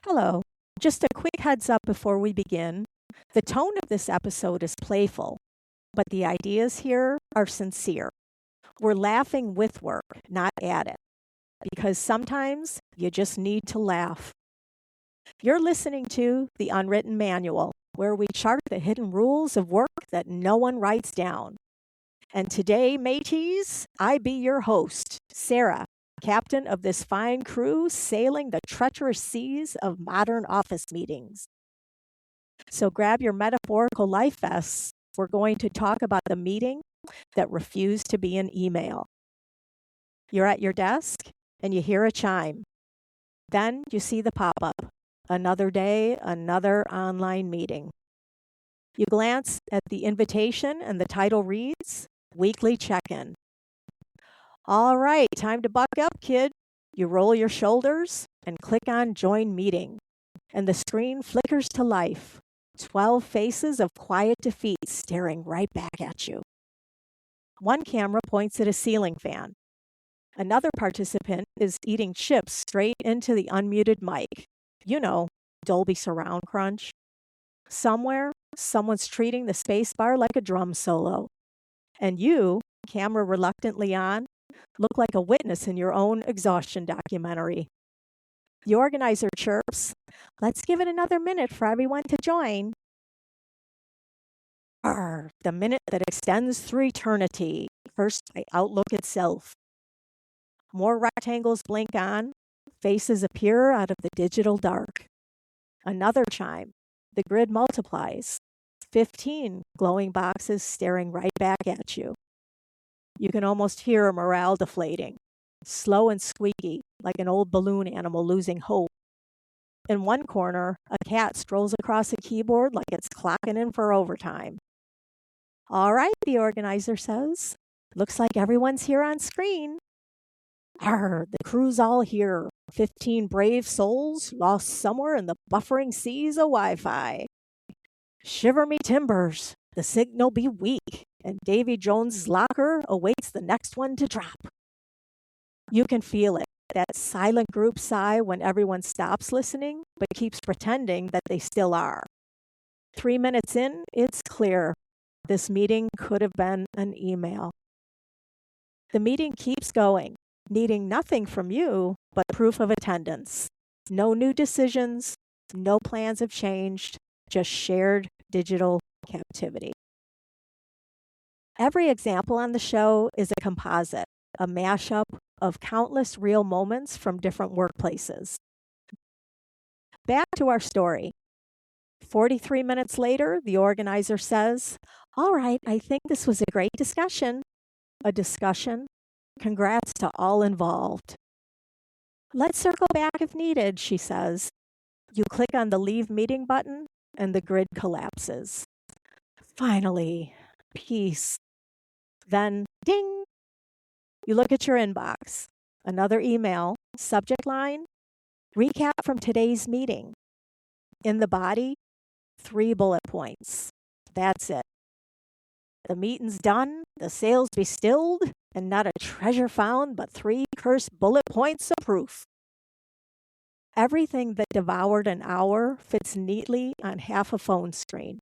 Hello. Just a quick heads up before we begin. The tone of this episode is playful, but the ideas here are sincere. We're laughing with work, not at it, because sometimes you just need to laugh. You're listening to the Unwritten Manual, where we chart the hidden rules of work that no one writes down. And today, mateys, I be your host, Sara, captain of this fine crew sailing the treacherous seas of modern office meetings. So grab your metaphorical life vests. We're going to talk about the meeting that refused to be an email. You're at your desk and you hear a chime. Then you see the pop-up. Another day, another online meeting. You glance at the invitation and the title reads, Weekly Check-In. All right, time to buck up, kid. You roll your shoulders and click on Join Meeting. And the screen flickers to life. 12 faces of quiet defeat staring right back at you. One camera points at a ceiling fan. Another participant is eating chips straight into the unmuted mic. You know, Dolby Surround crunch. Somewhere, someone's treating the spacebar like a drum solo. And you, camera reluctantly on, look like a witness in your own exhaustion documentary. The organizer chirps, "Let's give it another minute for everyone to join." The minute that extends through eternity, first by Outlook itself. More rectangles blink on, faces appear out of the digital dark. Another chime. The grid multiplies. 15 glowing boxes staring right back at you. You can almost hear morale deflating, slow and squeaky, like an old balloon animal losing hope. In one corner, a cat strolls across a keyboard like it's clocking in for overtime. All right, the organizer says. Looks like everyone's here on screen. The crew's all here. 15 brave souls lost somewhere in the buffering seas of Wi-Fi. Shiver me timbers, the signal be weak, and Davy Jones's locker awaits the next one to drop. You can feel it, that silent group sigh when everyone stops listening, but keeps pretending that they still are. 3 minutes in, it's clear. This meeting could have been an email. The meeting keeps going, needing nothing from you but proof of attendance. No new decisions, no plans have changed, just shared digital captivity. Every example on the show is a composite, a mashup of countless real moments from different workplaces. Back to our story. 43 minutes later, the organizer says, "All right, I think this was a great discussion." A discussion? Congrats to all involved. "Let's circle back if needed," she says. You click on the Leave Meeting button, and the grid collapses. Finally, peace. Then, ding! You look at your inbox. Another email, subject line, recap from today's meeting. In the body, 3 bullet points. That's it. The meeting's done, the sales be stilled, and not a treasure found but 3 cursed bullet points of proof. Everything that devoured an hour fits neatly on half a phone screen.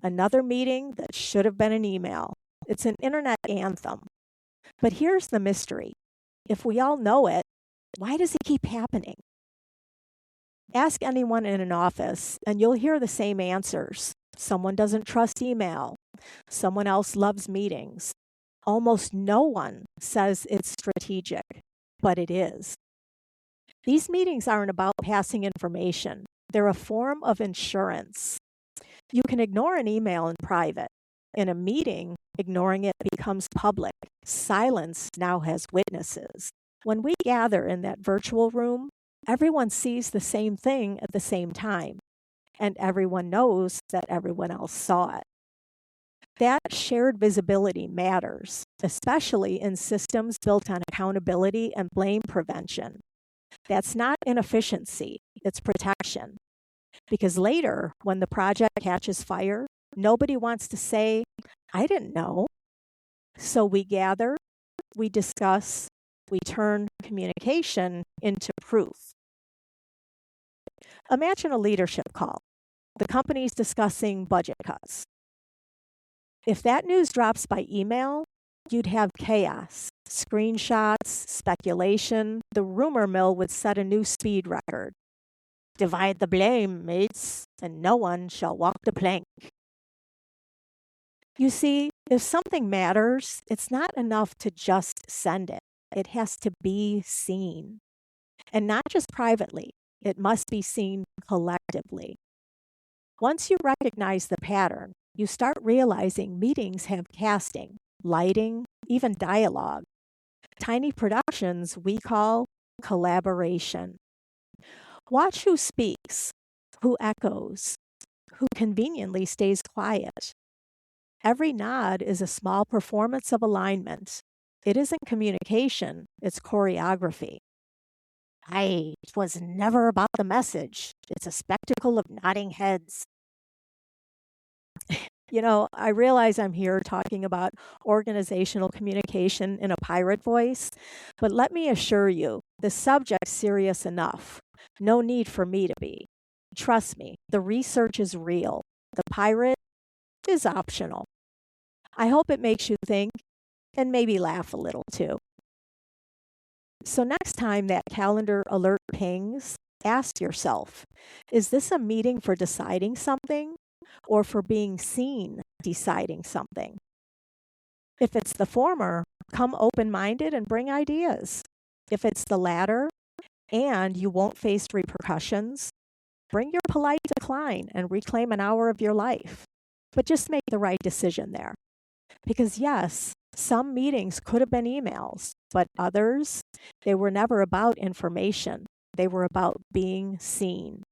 Another meeting that should have been an email. It's an internet anthem. But here's the mystery. If we all know it, why does it keep happening? Ask anyone in an office, and you'll hear the same answers. Someone doesn't trust email. Someone else loves meetings. Almost no one says it's strategic, but it is. These meetings aren't about passing information. They're a form of insurance. You can ignore an email in private. In a meeting, ignoring it becomes public. Silence now has witnesses. When we gather in that virtual room, everyone sees the same thing at the same time, and everyone knows that everyone else saw it. That shared visibility matters, especially in systems built on accountability and blame prevention. That's not inefficiency, it's protection. Because later, when the project catches fire, nobody wants to say, "I didn't know." So we gather, we discuss, we turn communication into proof. Imagine a leadership call. The company's discussing budget cuts. If that news drops by email, you'd have chaos, screenshots, speculation. The rumor mill would set a new speed record. Divide the blame, mates, and no one shall walk the plank. You see, if something matters, it's not enough to just send it. It has to be seen. And not just privately, it must be seen collectively. Once you recognize the pattern, you start realizing meetings have casting, lighting, even dialogue. Tiny productions we call collaboration. Watch who speaks, who echoes, who conveniently stays quiet. Every nod is a small performance of alignment. It isn't communication, it's choreography. It was never about the message. It's a spectacle of nodding heads. I realize I'm here talking about organizational communication in a pirate voice, but let me assure you, the subject's serious enough. No need for me to be. Trust me, the research is real. The pirate is optional. I hope it makes you think and maybe laugh a little too. So next time that calendar alert pings, ask yourself, is this a meeting for deciding something or for being seen deciding something? If it's the former, come open-minded and bring ideas. If it's the latter, and you won't face repercussions, bring your polite decline and reclaim an hour of your life. But just make the right decision there. Because yes, some meetings could have been emails, but others, they were never about information. They were about being seen.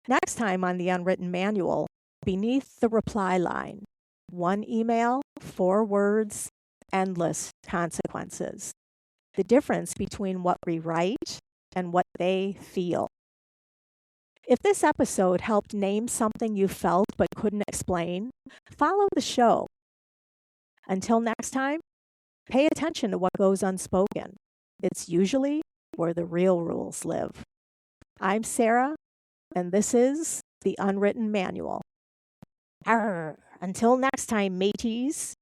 Next time on the Unwritten Manual, beneath the reply line, 1 email, 4 words, endless consequences. The difference between what we write and what they feel. If this episode helped name something you felt but couldn't explain, follow the show. Until next time, pay attention to what goes unspoken. It's usually where the real rules live. I'm Sara, and this is the Unwritten Manual. Arr, until next time, mateys.